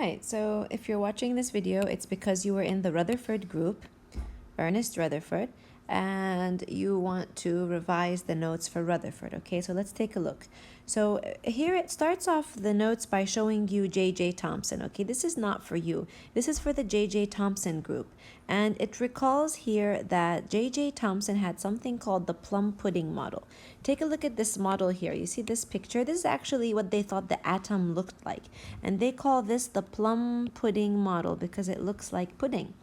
right, so if you're watching this video, it's because you were in the Rutherford group, Ernest Rutherford, and you want to revise the notes for Rutherford. Okay, so let's take a look. So here it starts off the notes by showing you J.J. Thomson. Okay, this is not for you. This is for the J.J. Thomson group. And it recalls here that J.J. Thomson had something called the plum pudding model. Take a look at this model here. You see this picture? This is actually what they thought the atom looked like. And they call this the plum pudding model because it looks like pudding.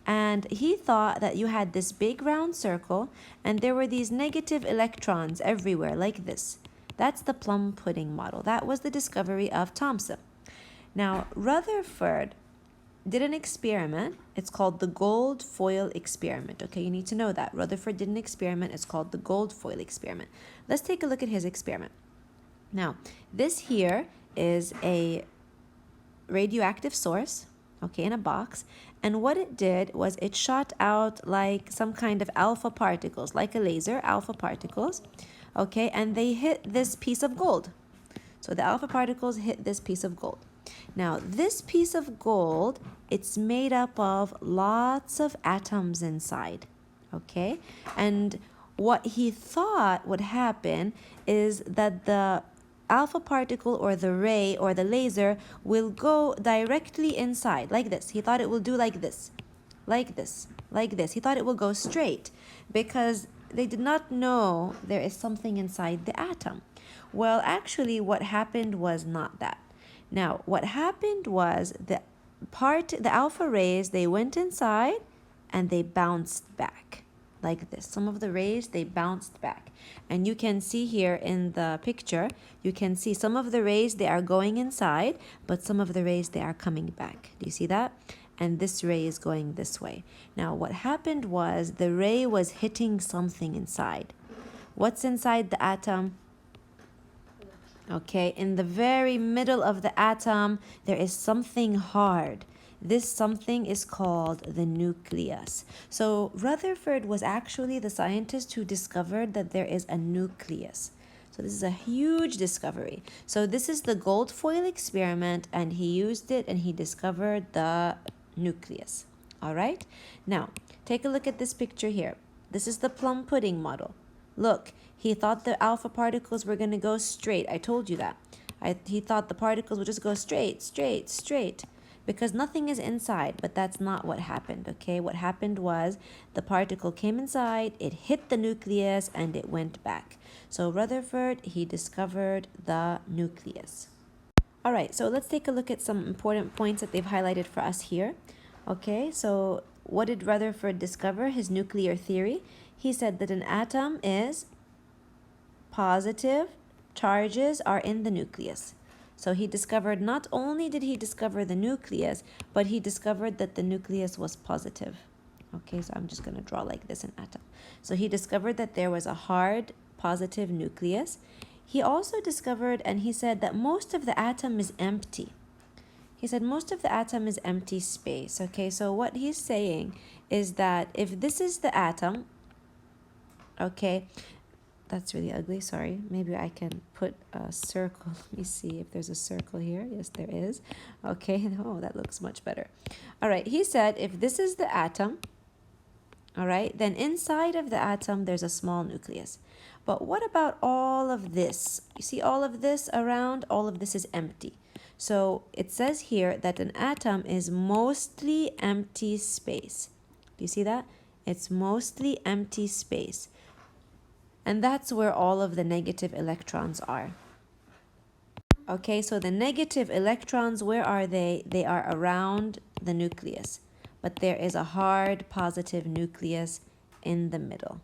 And he thought that you had this big round circle and there were these negative electrons everywhere like this. That's the plum pudding model. That was the discovery of Thomson. Now, Rutherford did an experiment. It's called the gold foil experiment. Okay, you need to know that. Rutherford did an experiment. It's called the gold foil experiment. Let's take a look at his experiment. Now, this here is a radioactive source, okay, in a box. And what it did was it shot out like some kind of alpha particles, like a laser, alpha particles, okay, and they hit this piece of gold. So the alpha particles hit this piece of gold. Now, this piece of gold, it's made up of lots of atoms inside, okay? And what he thought would happen is that the alpha particle or the ray or the laser will go directly inside like this. He thought it will do like this, like this, like this. He thought it will go straight because they did not know there is something inside the atom. Well, actually what happened was not that. Now, what happened was the alpha rays, they went inside and they bounced back like this. Some of the rays, they bounced back. And you can see here in the picture, you can see some of the rays, they are going inside, but some of the rays, they are coming back. Do you see that? And this ray is going this way. Now, what happened was the ray was hitting something inside. What's inside the atom? Okay, in the very middle of the atom, there is something hard. This something is called the nucleus. So Rutherford was actually the scientist who discovered that there is a nucleus. So this is a huge discovery. So this is the gold foil experiment, and he used it and he discovered the nucleus. All right. Now, take a look at this picture here. This is the plum pudding model. Look, he thought the alpha particles were going to go straight. I told you that. He thought the particles would just go straight, straight, straight, because nothing is inside, but that's not what happened, okay? What happened was the particle came inside, it hit the nucleus, and it went back. So Rutherford, he discovered the nucleus. All right, so let's take a look at some important points that they've highlighted for us here. Okay, so what did Rutherford discover? His nuclear theory. He said that an atom is positive charges are in the nucleus. So he discovered, not only did he discover the nucleus, but he discovered that the nucleus was positive. Okay, so I'm just going to draw like this an atom. So he discovered that there was a hard positive nucleus. He also discovered, and he said that most of the atom is empty. He said most of the atom is empty space. Okay, so what he's saying is that if this is the atom, okay, that's really ugly, sorry. Maybe I can put a circle. Let me see if there's a circle here. Yes, there is. Okay, oh, that looks much better. All right, he said if this is the atom, all right, then inside of the atom, there's a small nucleus. But what about all of this? You see all of this around? All of this is empty. So it says here that an atom is mostly empty space. Do you see that? It's mostly empty space. And that's where all of the negative electrons are. Okay, so the negative electrons, where are they? They are around the nucleus. But there is a hard positive nucleus in the middle.